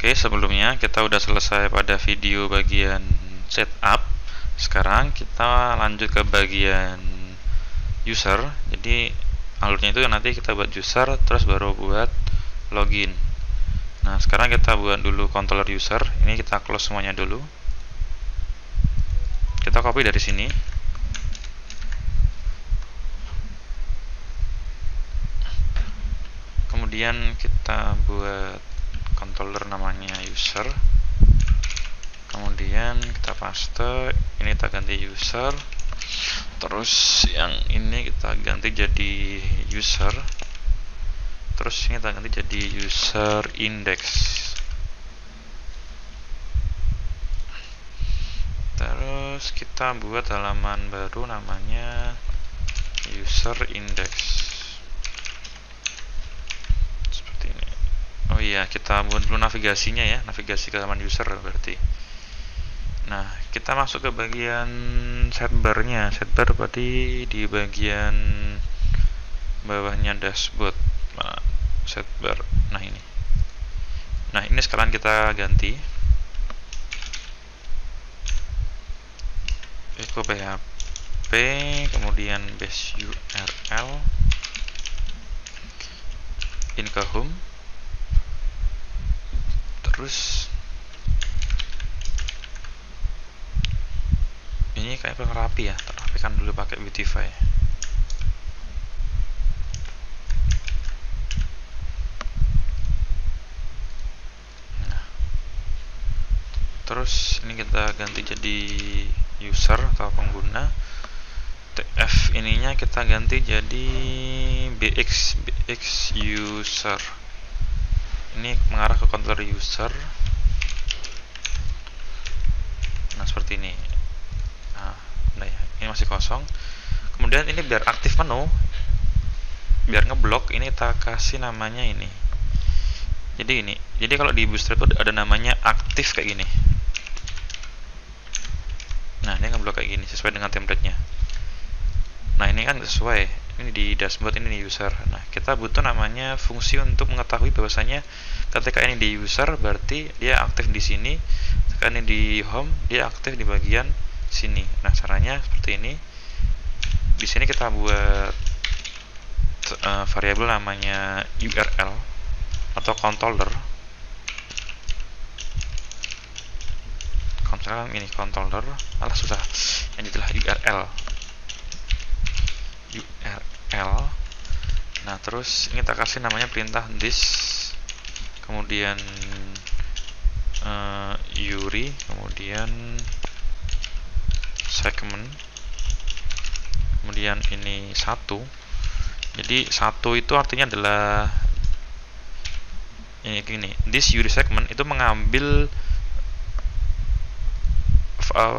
Oke, sebelumnya kita udah selesai pada video bagian setup. Sekarang kita lanjut ke bagian user. Jadi alurnya itu nanti kita buat user, terus baru buat login. Nah, sekarang kita buat dulu controller user. Ini kita close semuanya dulu. Kita copy dari sini. Kemudian kita buat controller namanya user, kemudian kita paste, ini kita ganti user, terus yang ini kita ganti jadi user, terus ini kita ganti jadi user index, terus kita buat halaman baru namanya user index. Oh iya, kita buat dulu navigasinya ya, navigasi ke halaman user berarti. Nah, kita masuk ke bagian sidebar-nya. Sidebar berarti di bagian bawahnya dashboard. Nah, sidebar. Nah, ini. Nah, ini sekarang kita ganti. Echo PHP, kemudian base URL, in ke home. Terus ini kayak kurang rapi ya, rapikan dulu pakai Beautify. Nah, terus ini kita ganti jadi user atau pengguna. TF ininya kita ganti jadi BX user. Ini mengarah ke controller user. Nah, seperti ini. Nah, udah ya. Ini masih kosong. Kemudian ini biar aktif menu, biar ngeblok, ini kita kasih namanya ini. Jadi ini. Jadi kalau di Bootstrap itu ada namanya aktif kayak gini. Nah, ini ngeblok kayak gini sesuai dengan template-nya. Nah, ini kan sesuai. Ini di dashboard, ini di user. Nah, kita butuh namanya fungsi untuk mengetahui bahwasanya ketika ini di user berarti dia aktif di sini, ketika ini di home dia aktif di bagian sini. Nah, caranya seperti ini. Di sini kita buat variabel namanya URL atau controller. Ini controller, malah susah. Yang itulah URL. Nah, terus ini kita kasih namanya perintah this, kemudian URI, kemudian segment, kemudian ini 1. Jadi 1 itu artinya adalah ini gini, this URI segment itu mengambil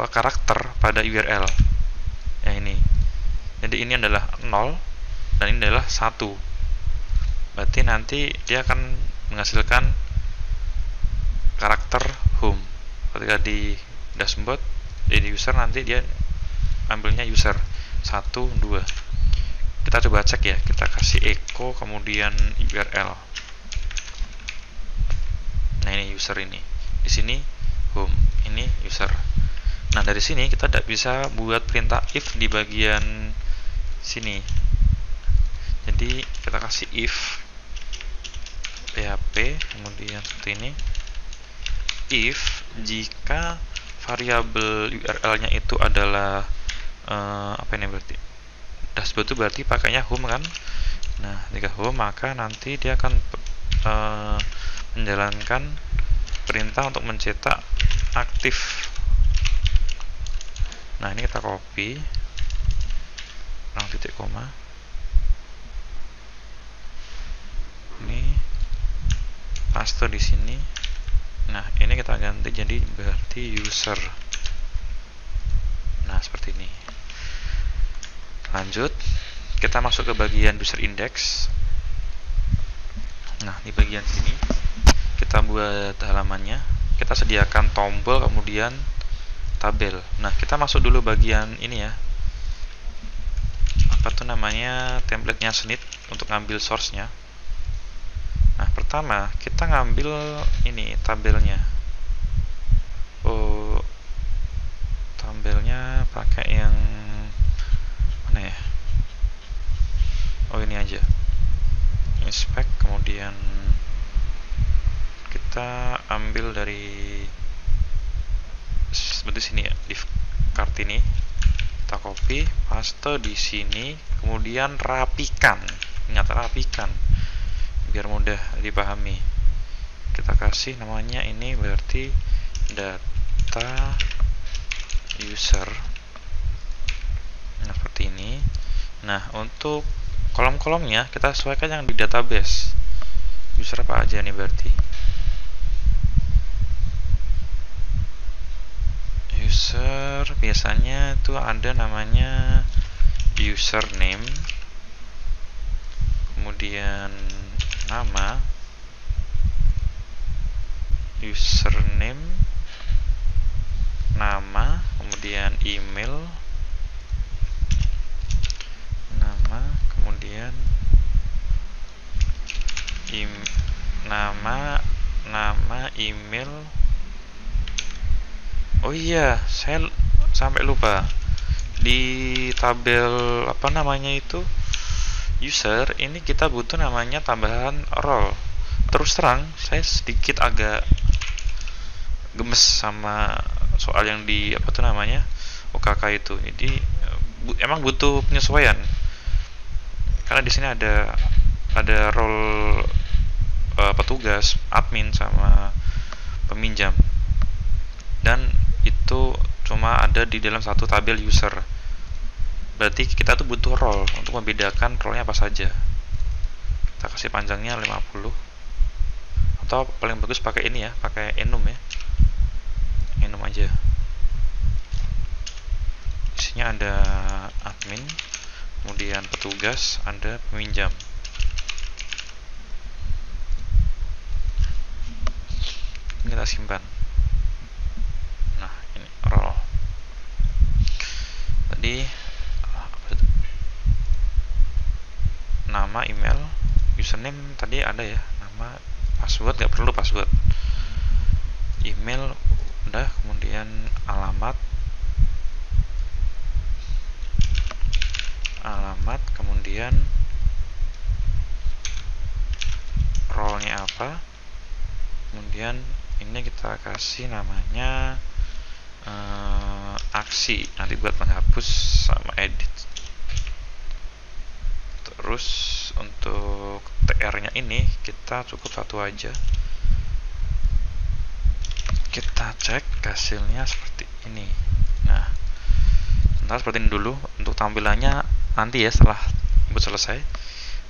karakter pada URL. Ya, ini. Jadi ini adalah 0 dan ini adalah 1. Berarti nanti dia akan menghasilkan karakter home. Ketika di dashboard, di user nanti dia ambilnya user 1, 2. Kita coba cek ya, kita kasih echo kemudian URL. Nah, ini user ini. Di sini home, ini user. Nah, dari sini kita tidak bisa buat perintah if di bagian sini. Jadi kita kasih if php kemudian seperti ini, if jika variabel URL-nya itu adalah apa ini berarti dashboard itu berarti pakainya home kan. Nah, jika home maka nanti dia akan menjalankan perintah untuk mencetak aktif. Nah, ini kita copy titik koma, ini paste di sini. Nah, ini kita ganti jadi berarti user. Nah, seperti ini. Lanjut, kita masuk ke bagian user index. Nah, di bagian sini kita buat halamannya. Kita sediakan tombol kemudian tabel. Nah, kita masuk dulu bagian ini ya, apa tuh namanya, template-nya Snit untuk ngambil source-nya. Nah, pertama pertama kita ngambil ini tabelnya. Oh, tabelnya pakai yang mana ya? Oh, ini aja. Inspect, kemudian kita ambil dari seperti sini ya, di Kartini. Kita copy, paste di sini, kemudian rapikan. Ingat, rapikan biar mudah dipahami. Kita kasih namanya ini berarti data user. Nah, seperti ini. Nah, untuk kolom-kolomnya kita sesuaikan yang di database. User apa aja nih berarti? User biasanya itu ada namanya username, kemudian nama, username, nama, kemudian email, nama, kemudian nama, email. Oh iya, saya sampai lupa. Di tabel apa namanya itu user ini kita butuh namanya tambahan role. Terus terang, saya sedikit agak gemes sama soal yang di apa tuh namanya OKK itu. Jadi emang butuh penyesuaian. Karena di sini ada role petugas, admin sama peminjam. Dan itu cuma ada di dalam satu tabel user. Berarti kita tuh butuh role untuk membedakan role-nya apa saja. Kita kasih panjangnya 50. Atau paling bagus pakai ini ya, pakai enum ya. Enum aja. Isinya ada admin, kemudian petugas, ada peminjam. Ini kita simpan. Nah, ini role. Tadi nama, email, username tadi ada ya, nama, password nggak perlu password, email udah, kemudian alamat, kemudian role-nya apa, kemudian ini kita kasih namanya aksi, nanti buat menghapus sama edit. Terus untuk TR-nya ini kita cukup satu aja. Kita cek hasilnya seperti ini. Nah, sebentar, seperti ini dulu. Untuk tampilannya nanti ya setelah input selesai.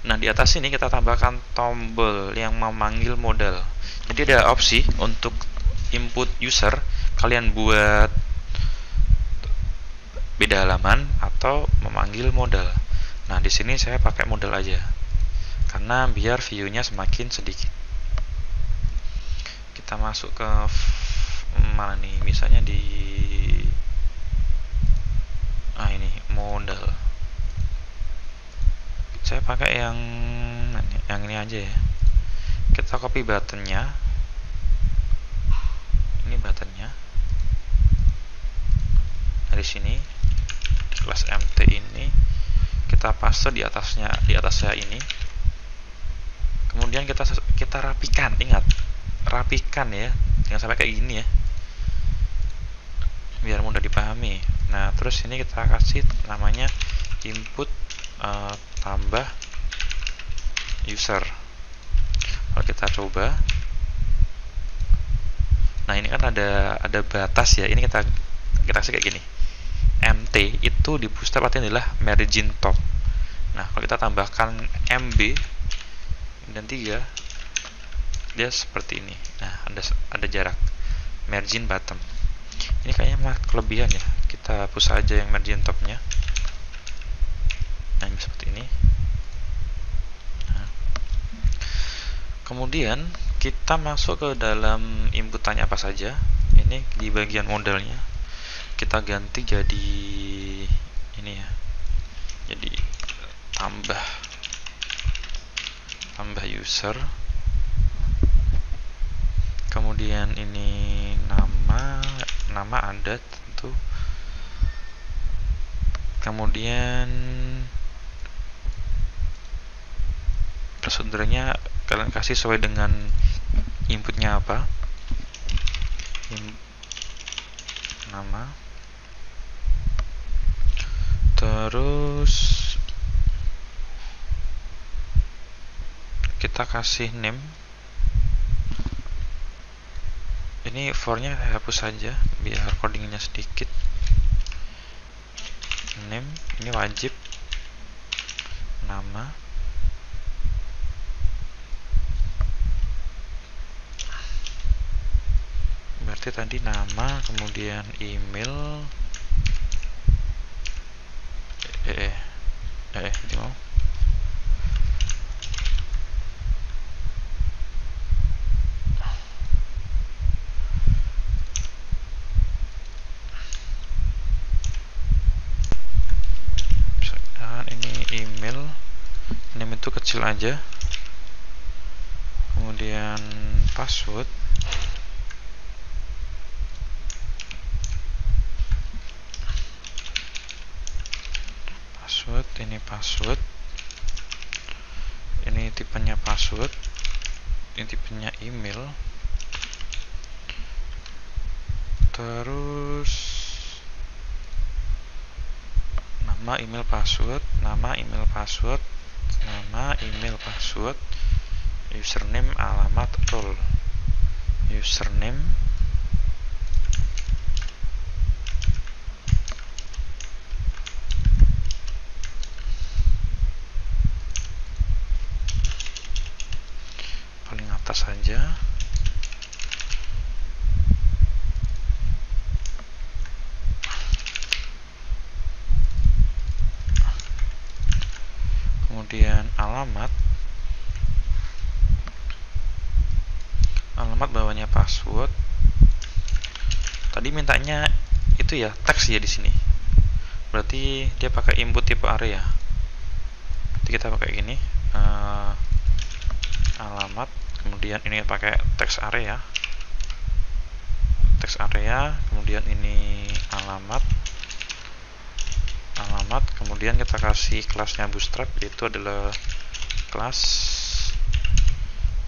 Nah, di atas ini kita tambahkan tombol yang memanggil modal. Jadi ada opsi untuk input user, kalian buat beda halaman atau memanggil modal. Nah, di sini saya pakai modal aja karena biar view-nya semakin sedikit. Kita masuk ke mana nih? Misalnya di ini modal. Saya pakai yang ini aja ya. Kita copy buttonnya. Ini buttonnya. Dari sini di kelas MT ini kita paste di atasnya ini. Kemudian kita rapikan, ingat, rapikan ya, jangan sampai kayak gini ya, biar mudah dipahami. Nah, terus ini kita kasih namanya input tambah user. Kalau kita coba, nah ini kan ada batas ya, ini kita kasih kayak gini. MT itu di bootstrap artinya adalah margin top. Nah, kalau kita tambahkan MB dan 3, dia seperti ini. Nah, ada jarak margin bottom. Ini kayaknya kelebihan ya. Kita hapus aja yang margin topnya. Nah, ini seperti ini. Nah, kemudian kita masuk ke dalam inputannya apa saja. Ini di bagian modalnya kita ganti jadi ini ya, jadi tambah user, kemudian ini nama ada tentu, kemudian prosedurnya kalian kasih sesuai dengan inputnya apa, nama, terus kita kasih name. Ini for-nya hapus saja biar codingnya sedikit. Name ini wajib, nama, berarti tadi nama, kemudian email, ini mau email, name itu kecil aja, kemudian password, ini password, ini tipenya password, ini tipenya email, terus nama, email, password, nama, email, password, nama, email, password, username, alamat, role, username, paling atas saja, kemudian alamat bawahnya password. Tadi mintanya itu ya teks ya di sini, berarti dia pakai input tipe area. Nanti kita pakai gini, alamat, kemudian ini pakai teks area, kemudian ini alamat, kemudian kita kasih kelasnya Bootstrap, yaitu adalah kelas,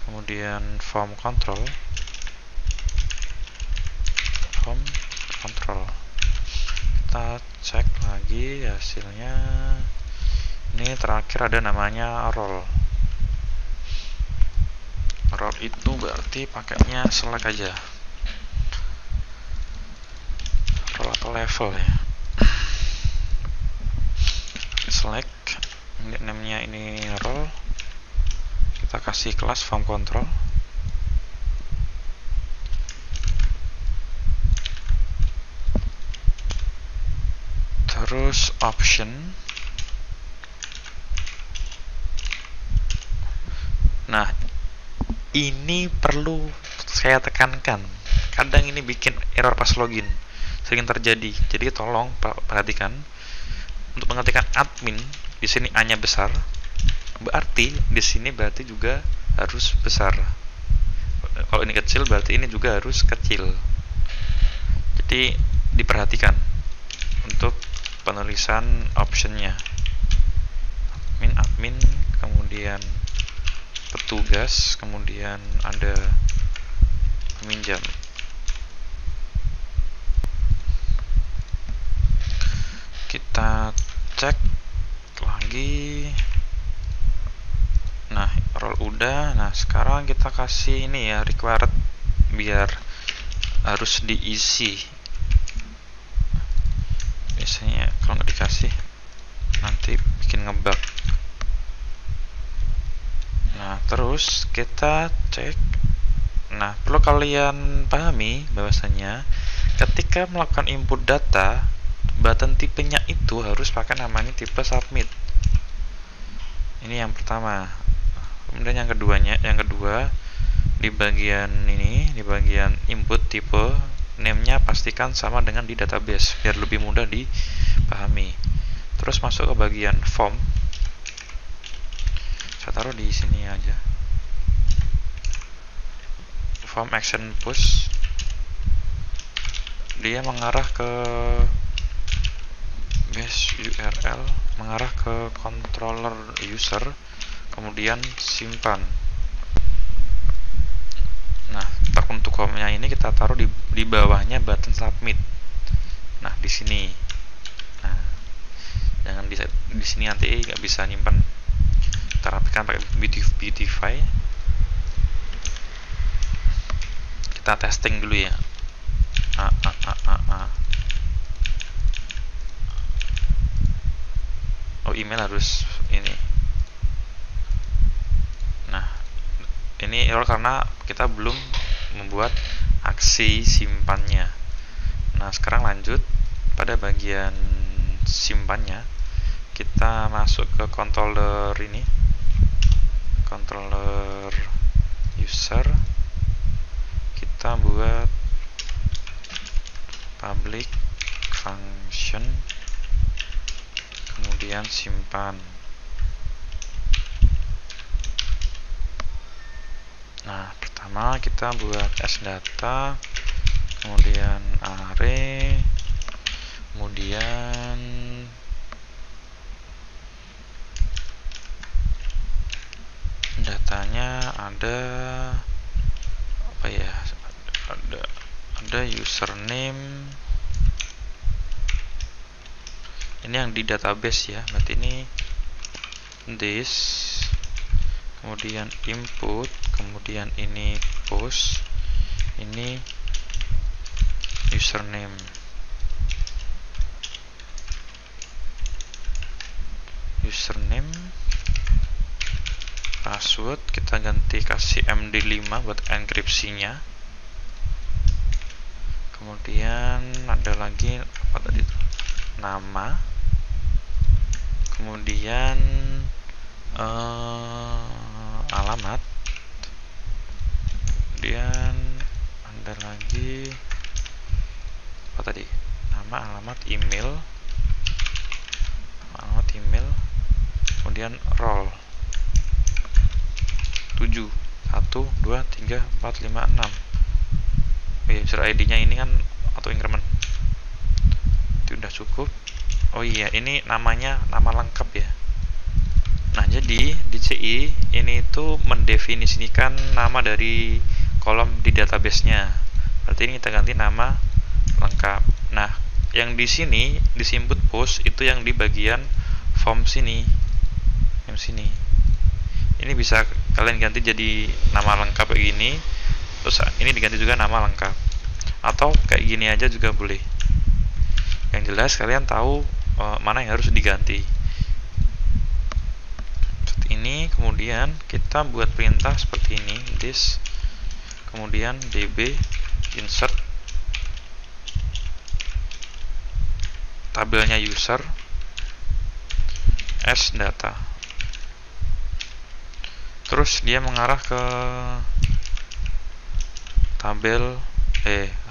kemudian form control. Kita cek lagi hasilnya. Ini terakhir ada namanya role. Role itu berarti pakainya select aja, role atau level ya. Select, namanya ini role, kita kasih kelas form control, terus option. Nah, ini perlu saya tekankan, kadang ini bikin error pas login, sering terjadi. Jadi tolong perhatikan, untuk mengetikkan admin di sini A-nya besar, berarti di sini berarti juga harus besar. Kalau ini kecil berarti ini juga harus kecil. Jadi diperhatikan untuk penulisan optionnya. Admin, kemudian petugas, kemudian ada peminjam. Kita cek lagi. Nah, role udah. Nah, sekarang kita kasih ini ya, required, biar harus diisi. Biasanya kalau nggak dikasih nanti bikin ngebug. Nah, terus kita cek. Nah, perlu kalian pahami bahwasanya ketika melakukan input data, button tipenya itu harus pakai namanya tipe submit. Ini yang pertama. Kemudian yang kedua di bagian ini, di bagian input tipe, name-nya pastikan sama dengan di database biar lebih mudah dipahami. Terus masuk ke bagian form. Saya taruh di sini aja. form action push, dia mengarah ke base URL, mengarah ke controller user, kemudian simpan. Nah, untuk formnya ini kita taruh di bawahnya button submit. Nah, di sini. Nah, jangan di sini, nanti nggak bisa nyimpen. Kita rapikan pakai Beautify. Kita testing dulu ya. Oh, email harus ini. Nah, ini error karena kita belum membuat aksi simpannya. Nah, sekarang lanjut pada bagian simpannya. Kita masuk ke controller ini, controller user. Kita buat public function, kemudian simpan. Nah, pertama kita buat sdata, kemudian array, kemudian datanya ada apa ya, ada username, ini yang di database ya, berarti ini this, kemudian input, kemudian ini post, ini username. Password kita ganti kasih MD5 buat enkripsinya. Kemudian ada lagi apa tadi itu, nama, kemudian alamat, kemudian ada lagi apa tadi, nama, alamat, email, kemudian role 7 1 2 3 4 5 6. User ID-nya ini kan auto increment. Itu udah cukup. Oh iya, ini namanya nama lengkap ya. Nah, jadi di CI ini itu mendefinisikan nama dari kolom di database-nya. Berarti ini kita ganti nama lengkap. Nah, yang di sini di input post itu yang di bagian form sini. Yang sini. Ini bisa kalian ganti jadi nama lengkap kayak gini. Terus ini diganti juga nama lengkap. Atau kayak gini aja juga boleh. Yang jelas kalian tahu mana yang harus diganti. Seperti ini, kemudian kita buat perintah seperti ini, this, kemudian db insert tabelnya user sdata. Terus dia mengarah ke tabel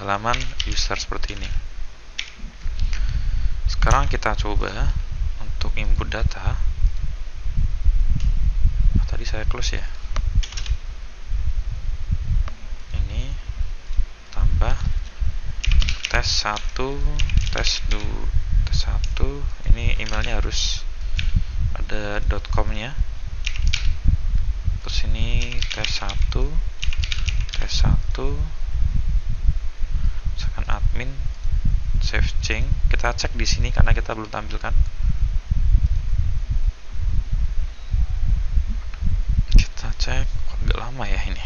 halaman user seperti ini. Sekarang kita coba untuk input data. Tadi saya close ya. Ini tambah tes 1, tes 2, tes 1. Ini emailnya harus ada .com-nya. Terus ini tes 1, tes 1, misalkan admin, save change. Kita cek di sini karena kita belum tampilkan. Kita cek, agak lama ya ini.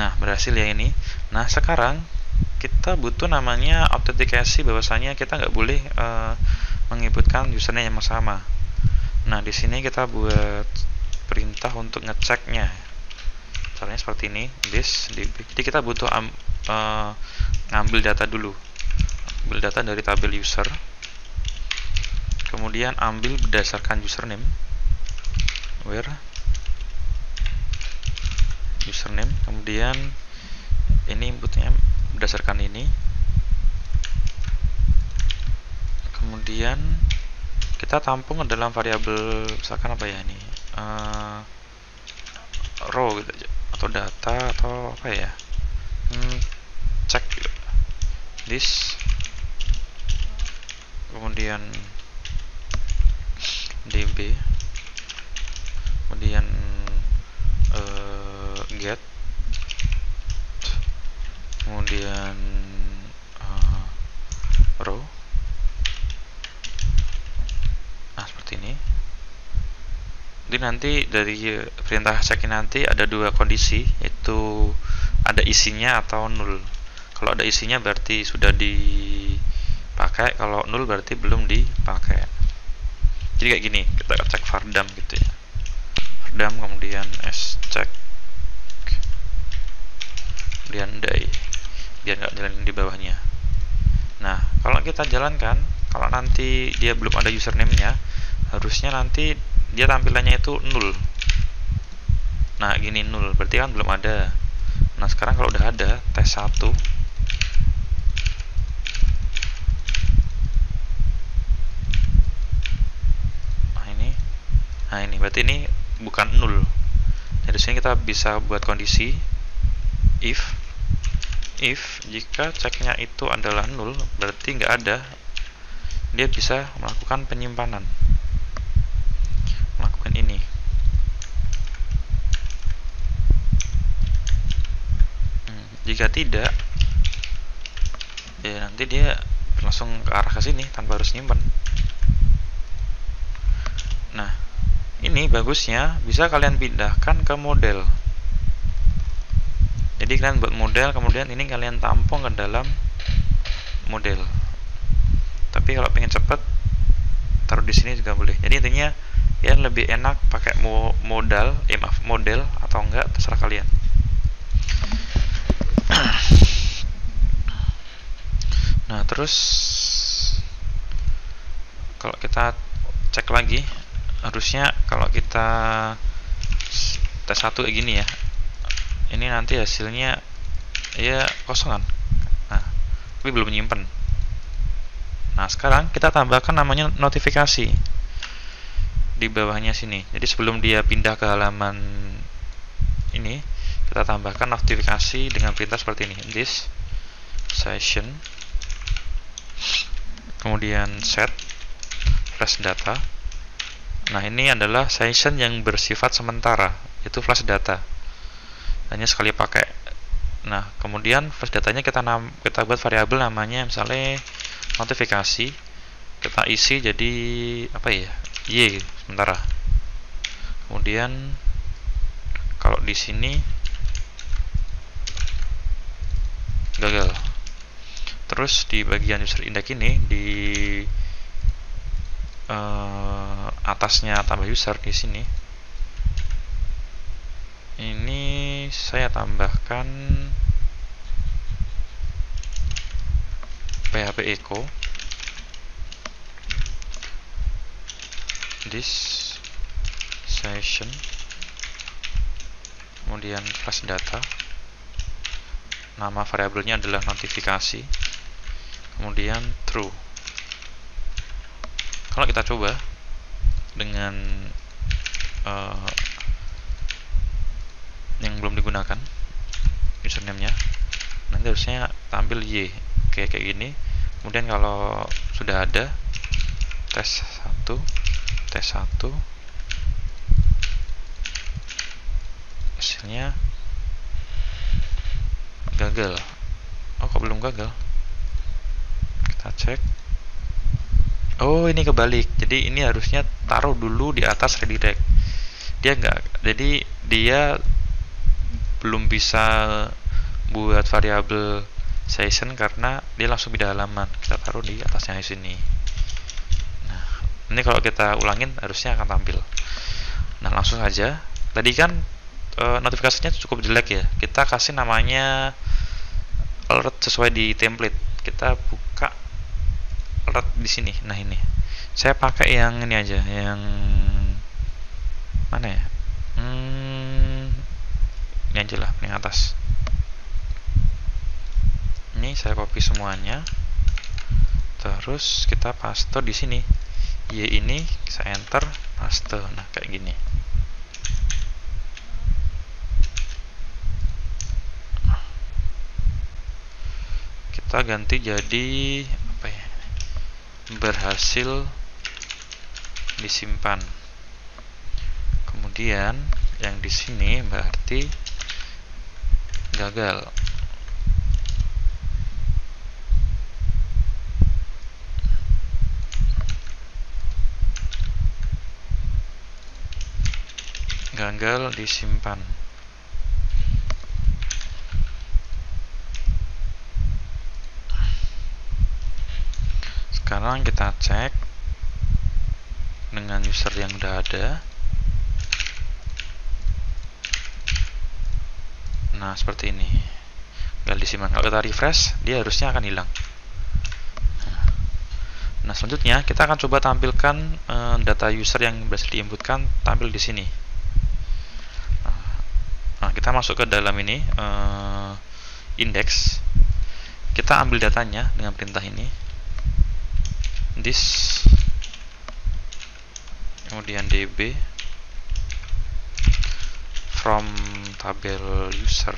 Nah, berhasil ya ini. Nah, sekarang kita butuh namanya autentikasi, bahwasanya kita nggak boleh menginputkan username yang sama. Nah, di sini kita buat perintah untuk ngeceknya. Caranya seperti ini, this db. Jadi kita butuh ngambil data dulu. Ambil data dari tabel user. Kemudian ambil berdasarkan username. Where username. Kemudian ini inputnya berdasarkan ini. Kemudian kita tampung dalam variabel, misalkan apa ya ini, row gitu aja, atau data atau apa ya, cek gitu. This, kemudian db, kemudian get, kemudian row. Nah, seperti ini. Jadi nanti dari perintah check in nanti ada dua kondisi, yaitu ada isinya atau null. Kalau ada isinya berarti sudah dipakai, kalau null berarti belum dipakai. Jadi kayak gini, kita cek vardam gitu ya. Vardam kemudian check, kemudian die, biar nggak jalan di bawahnya. Nah, kalau kita jalankan, kalau nanti dia belum ada username-nya, harusnya nanti dia tampilannya itu null. Nah, gini null, berarti kan belum ada. Nah, sekarang kalau udah ada tes 1, nah ini berarti ini bukan null. Jadi sini kita bisa buat kondisi if jika ceknya itu adalah null, berarti nggak ada, dia bisa melakukan penyimpanan, melakukan ini. Jika tidak, ya nanti dia langsung ke arah ke sini tanpa harus nyimpan. Nah, ini bagusnya bisa kalian pindahkan ke model. Jadi kalian buat model, kemudian ini kalian tampung ke dalam model. Tapi kalau pengen cepet, taruh di sini juga boleh. Jadi intinya ya lebih enak pakai model atau enggak, terserah kalian. Nah, terus kalau kita cek lagi, harusnya kalau kita tes 1 kayak gini ya, ini nanti hasilnya ya kosongan. Nah, tapi belum menyimpan. Nah, sekarang kita tambahkan namanya notifikasi di bawahnya sini. Jadi sebelum dia pindah ke halaman ini, kita tambahkan notifikasi dengan perintah seperti ini. This session, kemudian set flash data. Nah, ini adalah session yang bersifat sementara, itu flash data, hanya sekali pakai. Nah, kemudian flash datanya kita buat variabel namanya misalnya notifikasi, kita isi jadi apa ya, y sementara. Kemudian kalau di sini gagal. Terus di bagian user index ini, di atasnya tambah user di sini, ini saya tambahkan php echo this session, kemudian flash data, nama variabelnya adalah notifikasi, kemudian true. Kalau kita coba dengan yang belum digunakan username-nya, nanti harusnya tampil y kayak gini. Kemudian kalau sudah ada tes 1 hasilnya gagal. Oh, kok belum gagal? Kita cek. Oh, ini kebalik. Jadi ini harusnya taruh dulu di atas redirect. Dia enggak. Jadi dia belum bisa buat variabel session karena dia langsung pindah halaman. Kita taruh di atasnya di sini. Nah, ini kalau kita ulangin harusnya akan tampil. Nah, langsung saja. Tadi kan notifikasinya cukup jelek ya. Kita kasih namanya alert sesuai di template. Kita buka alert di sini. Nah, ini saya pakai yang ini aja, yang mana ya, ini aja lah, yang atas. Ini saya copy semuanya, terus kita paste di sini. Y ini saya enter, paste. Nah, kayak gini. kita ganti jadi apa ya, berhasil disimpan. Kemudian yang di sini berarti gagal. Gagal disimpan. Sekarang kita cek dengan user yang udah ada. Nah, seperti ini. Gagal disimpan. Kalau kita refresh, dia harusnya akan hilang. Nah, selanjutnya kita akan coba tampilkan data user yang berhasil diinputkan tampil di sini. Nah, kita masuk ke dalam ini index. Kita ambil datanya dengan perintah ini. This, kemudian db from tabel user.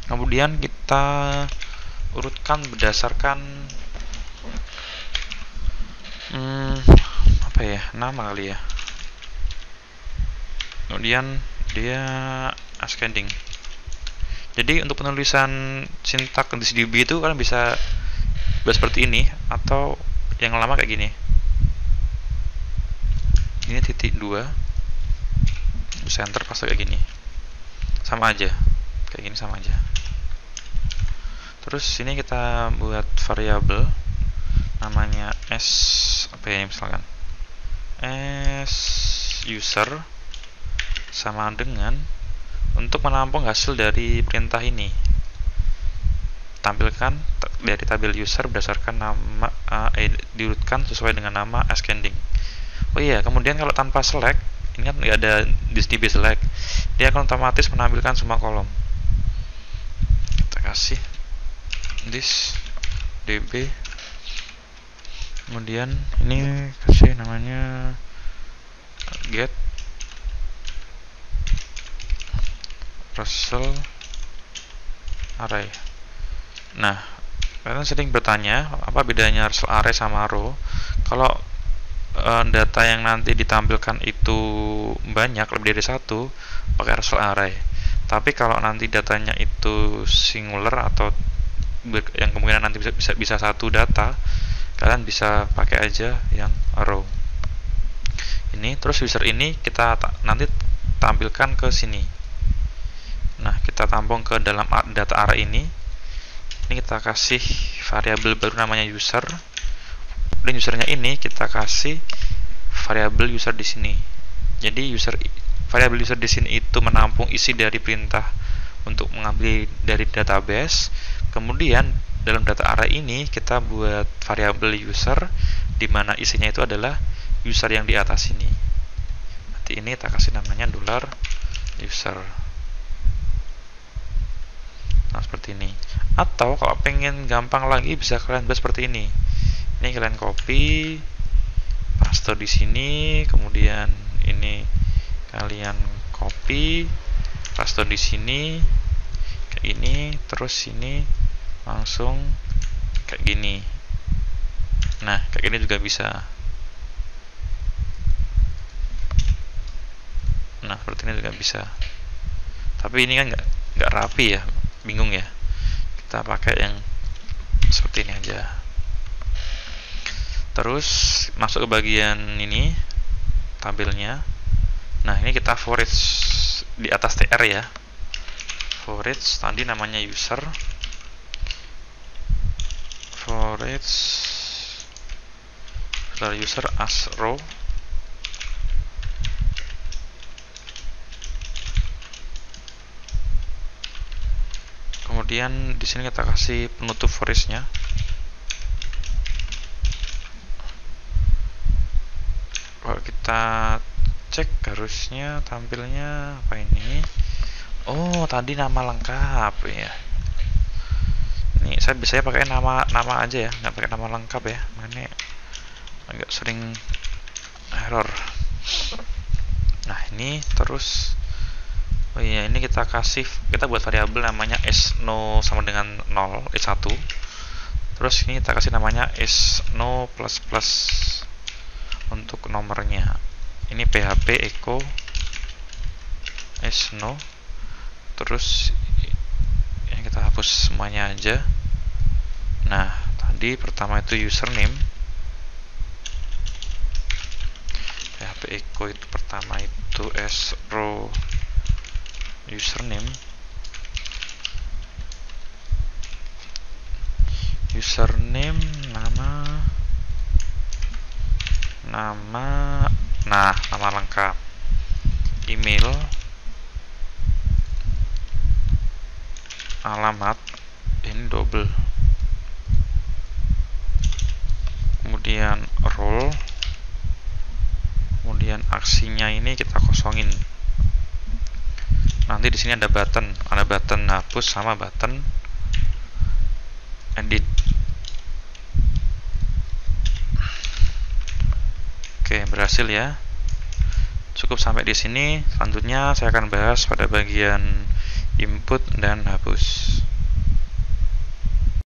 Kemudian kita urutkan berdasarkan apa ya, nama kali ya. Kemudian dia ascending. Jadi untuk penulisan sintak di DB itu kalian bisa seperti ini, atau yang lama kayak gini. Ini titik 2, center pas kayak gini, sama aja, kayak gini sama aja. Terus sini kita buat variabel namanya s apa ya, misalkan s user sama dengan untuk menampung hasil dari perintah ini. Tampilkan dari tabel user berdasarkan nama diurutkan sesuai dengan nama ascending. Oh iya, kemudian kalau tanpa select, ini kan nggak ada this db select, dia akan otomatis menampilkan semua kolom. Kita kasih this db, kemudian ini kasih namanya get result array. Nah, kalian sering bertanya apa bedanya result array sama row. Kalau data yang nanti ditampilkan itu banyak, lebih dari satu, pakai result array. Tapi kalau nanti datanya itu singular atau yang kemungkinan nanti bisa satu data, kalian bisa pakai aja yang row. Ini terus user ini kita nanti tampilkan ke sini. Nah, kita tampung ke dalam data array ini. Ini kita kasih variabel baru namanya user. Dan usernya ini kita kasih variabel user di sini. Jadi variabel user di sini itu menampung isi dari perintah untuk mengambil dari database. Kemudian dalam data array ini kita buat variabel user di mana isinya itu adalah user yang di atas ini. Nanti ini kita kasih namanya $user. Nah, seperti ini. Atau kalau pengen gampang lagi bisa kalian buat seperti ini. Ini kalian copy, paste di sini, kemudian ini kalian copy, paste di sini kayak gini, terus sini langsung kayak gini. Nah, kayak gini juga bisa. Nah, seperti ini juga bisa. Tapi ini kan nggak rapi ya, bingung ya. Kita pakai yang seperti ini aja. Terus masuk ke bagian ini tabelnya. Nah, ini kita for each di atas tr ya. For each tadi namanya user. For each user as row. Kemudian di sini kita kasih penutup for each-nya. Kalau kita cek harusnya tampilnya apa ini? Oh, tadi nama lengkap ya. Ini saya biasanya pakai nama aja ya, nggak pakai nama lengkap ya. Ini agak sering error. Nah, ini terus Oh iya, ini kita buat variabel namanya s0 sama dengan 0, s1. Terus ini kita kasih namanya s0 plus plus untuk nomornya. Ini php echo s0. Terus ini kita hapus semuanya aja. Nah, tadi pertama itu username. PHP echo itu pertama itu s-row username nama lengkap, email, alamat, ini double, kemudian role, kemudian aksinya ini kita kosongin. Nanti di sini ada button hapus sama button edit. Oke, berhasil ya. Cukup sampai di sini. Selanjutnya saya akan bahas pada bagian input dan hapus.